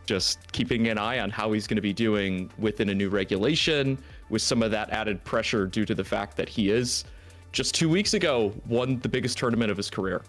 just keeping an eye on how he's going to be doing within a new regulation, with some of that added pressure due to the fact that he is just 2 weeks ago won the biggest tournament of his career.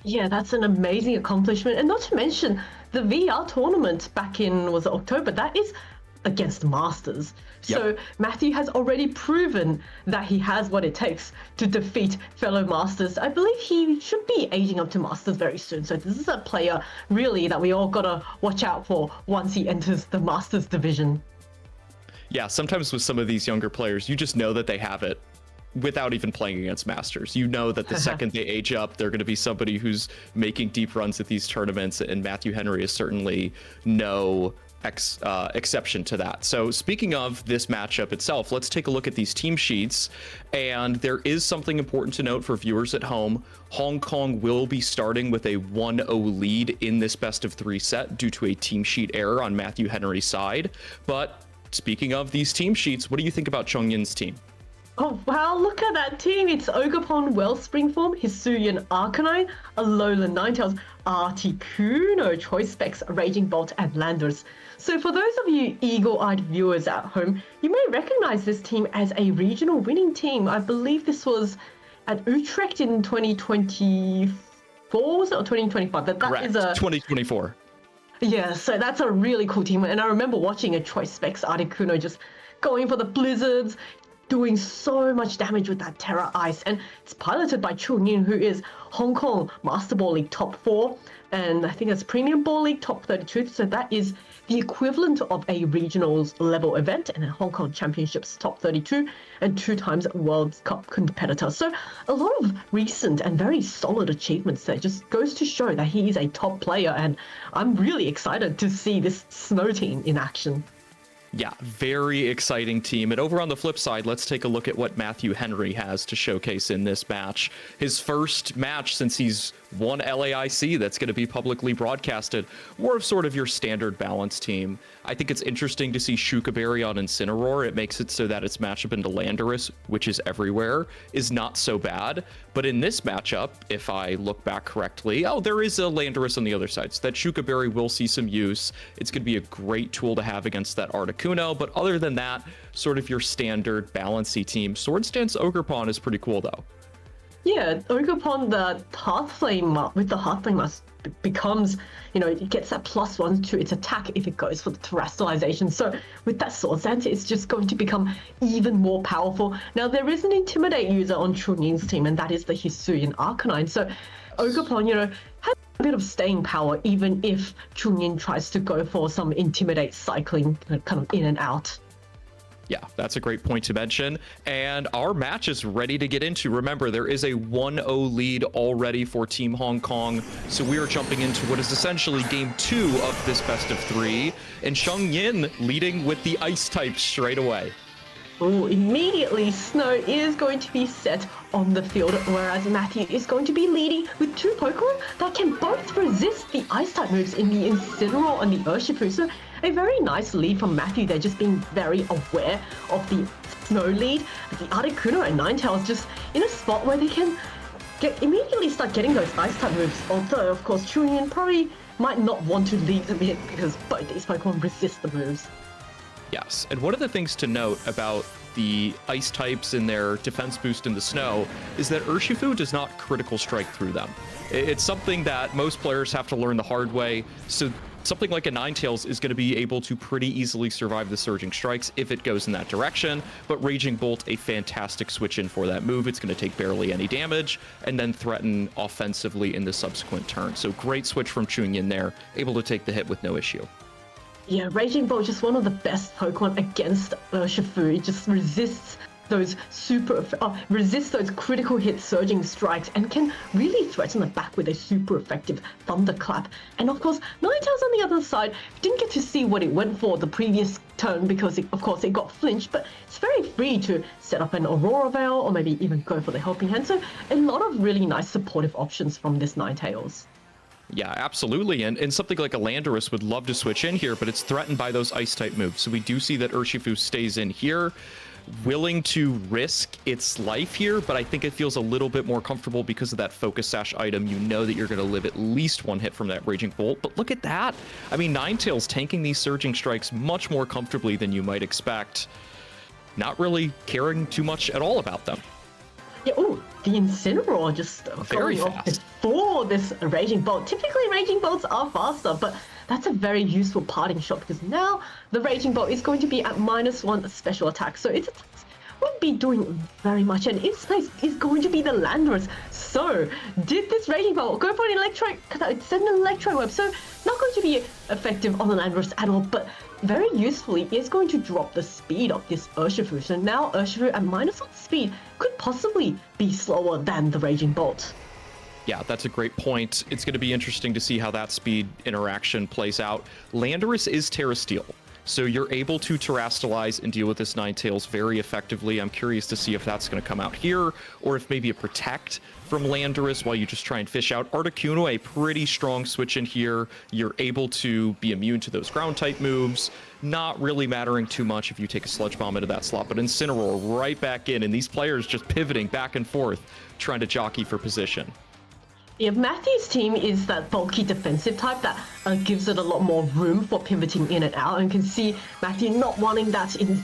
Yeah, that's an amazing accomplishment. And not to mention the VR tournament back in, was it October? That is against Masters. So Yep. Matthew has already proven that he has what it takes to defeat fellow Masters. I believe he should be aging up to Masters very soon. So this is a player really that we all gotta watch out for once he enters the Masters division. Yeah, sometimes with some of these younger players, you just know that they have it without even playing against Masters. You know that the second they age up, they're going to be somebody who's making deep runs at these tournaments, and Matthew Henry is certainly no exception to that. So speaking of this matchup itself, let's take a look at these team sheets. And there is something important to note for viewers at home. Hong Kong will be starting with a 1-0 lead in this best of 3 set due to a team sheet error on Matthew Henry's side. But speaking of these team sheets, what do you think about Chung Yin's team? Oh wow, look at that team. It's Ogerpon Wellspring Form, Hisuian Arcanine, Alola Ninetales, Articuno, Choice Specs, Raging Bolt, and Landorus. So for those of you eagle-eyed viewers at home, you may recognize this team as a regional winning team. I believe this was at Utrecht in 2024, was it, or 2025? But that Correct. is a 2024. Yeah, so that's a really cool team. And I remember watching a Choice Specs Articuno just going for the blizzards, doing so much damage with that Terra Ice. And it's piloted by Chung Yin, who is Hong Kong Master Ball League top 4. And I think it's Premium Ball League top 32. So that is the equivalent of a regionals level event, and a Hong Kong Championships top 32, and 2 times World Cup competitor. So a lot of recent and very solid achievements there. Just goes to show that he is a top player, and I'm really excited to see this Snow team in action. Yeah, very exciting team. And over on the flip side, let's take a look at what Matthew Henry has to showcase in this match. His first match since he's won LAIC that's going to be publicly broadcasted. More of sort of your standard balance team. I think it's interesting to see Shukaberry on Incineroar. It makes it so that its matchup into Landorus, which is everywhere, is not so bad. But in this matchup, if I look back correctly, there is a Landorus on the other side. So that Shukaberry will see some use. It's going to be a great tool to have against that Articuno. But other than that, sort of your standard balancey team. Sword Stance Ogerpon is pretty cool, though. Yeah, Ogerpon, the Hearthflame with the Hearthflame Mask becomes, it gets that +1 to its attack if it goes for the Terrestrialization. So with that Sword Stance, it's just going to become even more powerful. Now, there is an Intimidate user on Chung Yin's team, and that is the Hisuian Arcanine. So Ogerpon, has a bit of staying power, even if Chung Yin tries to go for some Intimidate cycling kind of in and out. Yeah, that's a great point to mention. And our match is ready to get into. Remember, there is a 1-0 lead already for Team Hong Kong. So we are jumping into what is essentially game 2 of this best of 3. And Chung Yin leading with the Ice type straight away. Oh, immediately Snow is going to be set on the field, whereas Matthew is going to be leading with 2 Pokemon that can both resist the Ice-type moves in the Incineroar and the Urshifu. So a very nice lead from Matthew there, just being very aware of the Snow lead. But the Articuno and Ninetales just in a spot where they can immediately start getting those Ice-type moves. Although, of course, Chung Yin probably might not want to leave them in because both these Pokemon resist the moves. Yes, and one of the things to note about the Ice types and their defense boost in the snow is that Urshifu does not critical strike through them. It's something that most players have to learn the hard way, so something like a Ninetales is going to be able to pretty easily survive the Surging Strikes if it goes in that direction, but Raging Bolt, a fantastic switch in for that move. It's going to take barely any damage and then threaten offensively in the subsequent turn. So great switch from Chung Yin there, able to take the hit with no issue. Yeah, Raging Bolt is just one of the best Pokemon against Urshifu. It just resists those those critical hit Surging Strikes and can really threaten the back with a super effective Thunderclap. And of course, Ninetales on the other side didn't get to see what it went for the previous turn because of course it got flinched, but it's very free to set up an Aurora Veil or maybe even go for the Helping Hand. So a lot of really nice supportive options from this Ninetales. Yeah, absolutely. And something like a Landorus would love to switch in here, but it's threatened by those Ice-type moves. So we do see that Urshifu stays in here. willing to risk its life here, but I think it feels a little bit more comfortable because of that Focus Sash item. You know that you're going to live at least one hit from that Raging Bolt, but look at that. I mean, Ninetales tanking these Surging Strikes much more comfortably than you might expect. Not really caring too much at all about them. Yeah, oh, the Incineroar just Very going off fast. before this Raging Bolt. Typically, Raging Bolts are faster, but that's a very useful parting shot because now the Raging Bolt is going to be at -1 special attack. So its attacks won't be doing very much, and its place is going to be the Landorus. So, did this Raging Bolt go for an Electro? It's an Electro Web, so not going to be effective on the Landorus at all, but very usefully is going to drop the speed of this Urshifu. So now Urshifu at -1 speed could possibly be slower than the Raging Bolt. Yeah, that's a great point. It's going to be interesting to see how that speed interaction plays out. Landorus is Terra Steel, so you're able to terrestrialize and deal with this Ninetales very effectively. I'm curious to see if that's going to come out here, or if maybe a Protect from Landorus while you just try and fish out. Articuno, a pretty strong switch in here. You're able to be immune to those ground-type moves. Not really mattering too much if you take a Sludge Bomb into that slot, but Incineroar right back in, and these players just pivoting back and forth, trying to jockey for position. Yeah, Matthew's team is that bulky defensive type that gives it a lot more room for pivoting in and out, and can see Matthew not wanting that in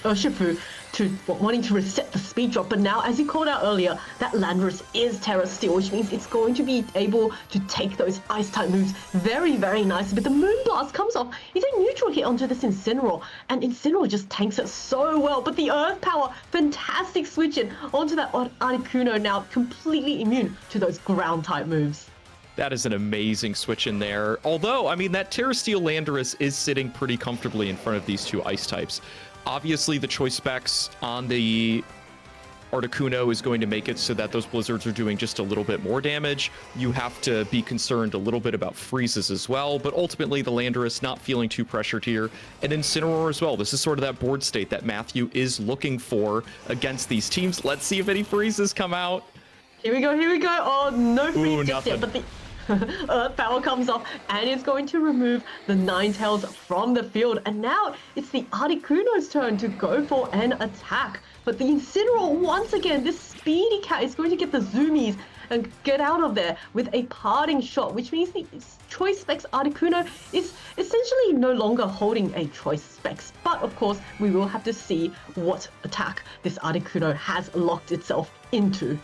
Urshifu to wanting to reset the speed drop. But now, as you called out earlier, that Landorus is Terra Steel, which means it's going to be able to take those ice type moves very, very nice. But the Moonblast comes off. It's a neutral hit onto this Incineroar, and Incineroar just tanks it so well. But the Earth Power, fantastic switch in onto that Articuno, now completely immune to those ground type moves. That is an amazing switch in there. Although, I mean, that Terra Steel Landorus is sitting pretty comfortably in front of these two ice types. Obviously, the choice specs on the Articuno is going to make it so that those blizzards are doing just a little bit more damage. You have to be concerned a little bit about freezes as well, but ultimately the Landorus not feeling too pressured here. And Incineroar as well. This is sort of that board state that Matthew is looking for against these teams. Let's see if any freezes come out. Here we go, here we go. Oh, no freeze just nothing. yet, but the Earth Power comes off, and it's going to remove the Ninetales from the field. And now it's the Articuno's turn to go for an attack. But the Incineroar, once again, this speedy cat is going to get the zoomies and get out of there with a parting shot, which means the Choice Specs Articuno is essentially no longer holding a Choice Specs. But of course, we will have to see what attack this Articuno has locked itself into.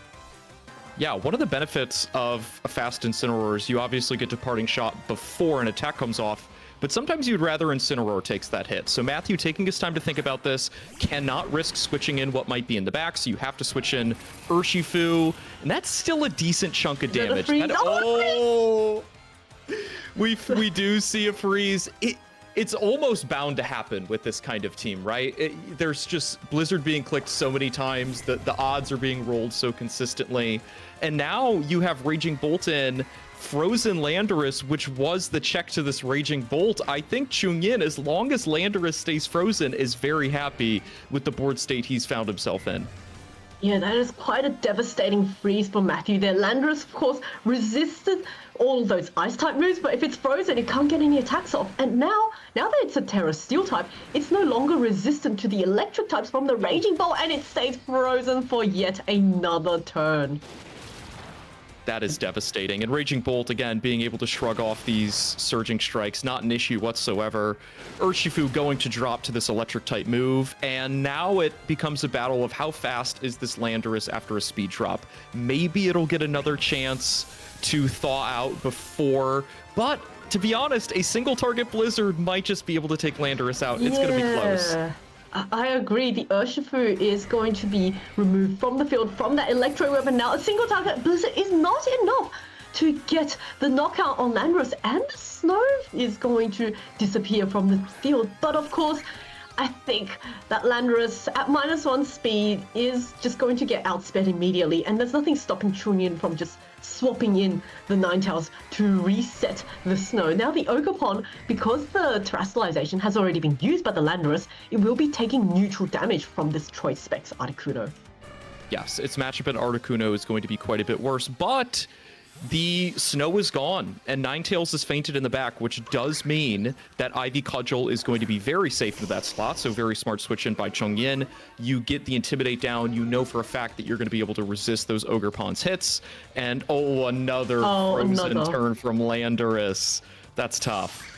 Yeah, one of the benefits of a fast Incineroar is you obviously get to parting shot before an attack comes off, but sometimes you'd rather Incineroar takes that hit. So Matthew, taking his time to think about this, cannot risk switching in what might be in the back, so you have to switch in Urshifu, and that's still a decent chunk of damage. We do see a freeze. It's almost bound to happen with this kind of team, right? There's just Blizzard being clicked so many times, the odds are being rolled so consistently. And now you have Raging Bolt in, Frozen Landorus, which was the check to this Raging Bolt. I think Chung Yin, as long as Landorus stays frozen, is very happy with the board state he's found himself in. Yeah, that is quite a devastating freeze for Matthew there. Landorus, of course, resisted all those ice-type moves, but if it's frozen, it can't get any attacks off. And now that it's a Terra Steel type, it's no longer resistant to the electric types from the Raging Bolt, and it stays frozen for yet another turn. That is devastating. And Raging Bolt, again, being able to shrug off these Surging Strikes, not an issue whatsoever. Urshifu going to drop to this electric type move, and now it becomes a battle of how fast is this Landorus after a speed drop. Maybe it'll get another chance to thaw out before, but to be honest, a single target Blizzard might just be able to take Landorus out. It's going to be close. I agree. The Urshifu is going to be removed from the field from that Electro Weapon. Now, a single target Blizzard is not enough to get the knockout on Landorus, and the snow is going to disappear from the field. But of course, I think that Landorus at -1 speed is just going to get outsped immediately, and there's nothing stopping Chung Yin from just swapping in the Ninetales to reset the snow. Now the Ogerpon, because the terrestrialization has already been used by the Landorus, it will be taking neutral damage from this Choice Specs Articuno. Yes, its matchup at Articuno is going to be quite a bit worse, but The snow is gone, and Ninetales is fainted in the back, which does mean that Ivy Cudgel is going to be very safe in that slot, so very smart switch in by Chung Yin. You get the Intimidate down, you know for a fact that you're going to be able to resist those Ogre Pawn's hits, and another frozen turn from Landorus. That's tough.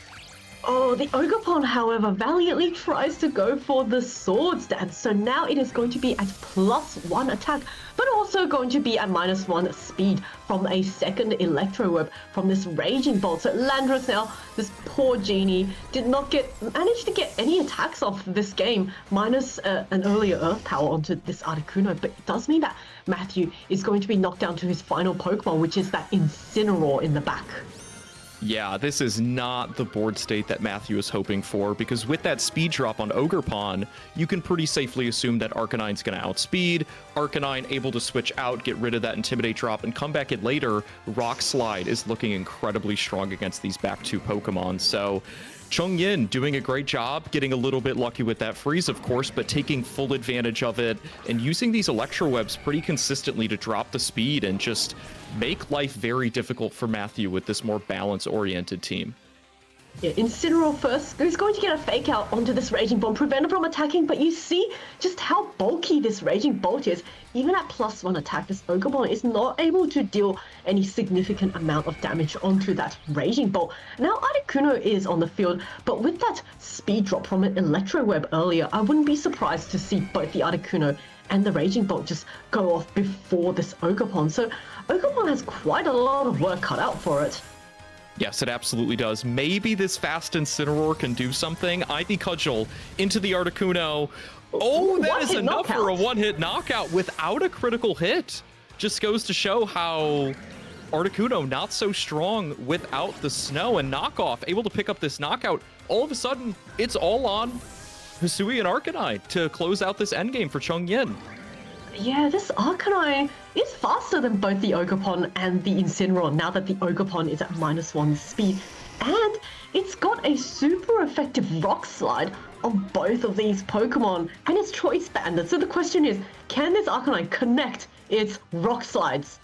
Oh, the Ogre Pawn, however, valiantly tries to go for the Swords Dance. So now it is going to be at +1 attack, but also going to be at -1 speed from a second Electro Web from this Raging Bolt. So Landorus now, this poor genie, did not manage to get any attacks off this game, minus an earlier Earth Power onto this Articuno. But it does mean that Matthew is going to be knocked down to his final Pokemon, which is that Incineroar in the back. Yeah, this is not the board state that Matthew is hoping for, because with that speed drop on Ogre Pawn, you can pretty safely assume that Arcanine's going to outspeed. Arcanine able to switch out, get rid of that Intimidate drop, and come back in later. Rock Slide is looking incredibly strong against these back two Pokemon, so Chung Yin doing a great job, getting a little bit lucky with that freeze, of course, but taking full advantage of it and using these Electro Webs pretty consistently to drop the speed and just make life very difficult for Matthew with this more balance-oriented team. Yeah, Incineroar first. He's going to get a fake out onto this Raging Bomb, prevent him from attacking, but you see just how bulky this Raging Bolt is. Even at +1 attack, this Ogre Bomb is not able to deal any significant amount of damage onto that Raging Bolt. Now Articuno is on the field, but with that speed drop from an Electro Web earlier, I wouldn't be surprised to see both the Articuno and the Raging Bolt just go off before this Ogerpon. So Ogerpon has quite a lot of work cut out for it. Yes, it absolutely does. Maybe this fast Incineroar can do something. Ivy Cudgel into the Articuno. Oh, that is enough for a one-hit knockout without a critical hit. Just goes to show how Articuno not so strong without the snow, and knockoff able to pick up this knockout. All of a sudden, it's all on Hisui and Arcanine to close out this endgame for Chung Yin. Yeah, this Arcanine is faster than both the Ogerpon and the Incineroar now that the Ogerpon is at -1 speed. And it's got a super effective Rock Slide on both of these Pokemon, and it's Choice Banded. So the question is, can this Arcanine connect its Rock Slides?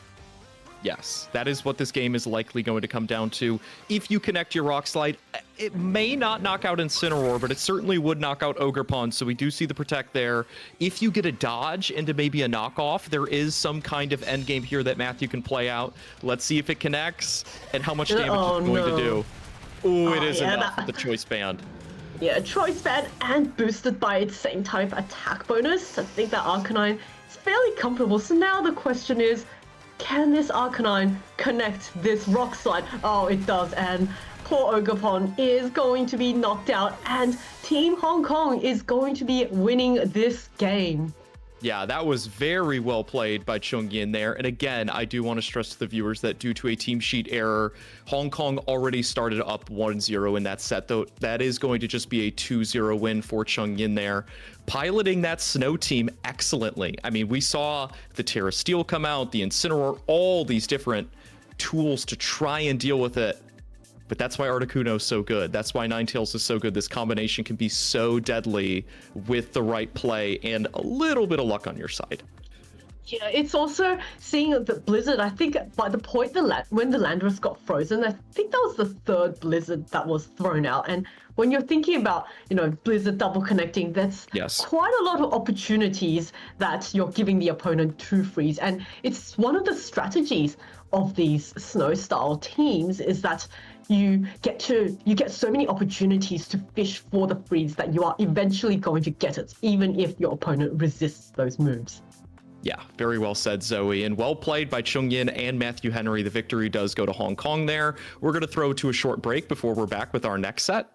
Yes, that is what this game is likely going to come down to. If you connect your Rock Slide, it may not knock out Incineroar, but it certainly would knock out Ogerpon, so we do see the Protect there. If you get a dodge into maybe a knockoff, there is some kind of endgame here that Matthew can play out. Let's see if it connects and how much damage it's going to do. Oh, it is enough with the Choice Band. Yeah, Choice Band and boosted by its same type attack bonus. I think that Arcanine is fairly comfortable. So now the question is, can this Arcanine connect this Rock Slide? Oh, it does, and poor Ogerpon is going to be knocked out, and Team Hong Kong is going to be winning this game. Yeah, that was very well played by Chung Yin there. And again, I do want to stress to the viewers that due to a team sheet error, Hong Kong already started up 1-0 in that set, though that is going to just be a 2-0 win for Chung Yin there. Piloting that snow team excellently. I mean, we saw the Terra Steel come out, the Incineroar, all these different tools to try and deal with it. But that's why Articuno is so good. That's why Ninetales is so good. This combination can be so deadly with the right play and a little bit of luck on your side. Yeah, it's also seeing the Blizzard. I think by the point when the Landorus got frozen, I think that was the third Blizzard that was thrown out. And when you're thinking about, Blizzard double connecting, that's quite a lot of opportunities that you're giving the opponent to freeze. And it's one of the strategies of these snow style teams is that you get so many opportunities to fish for the freeze that you are eventually going to get it, even if your opponent resists those moves. Yeah, very well said, Zoe, and well played by Chung Yin and Matthew Henry. The victory does go to Hong Kong there. We're going to throw to a short break before we're back with our next set.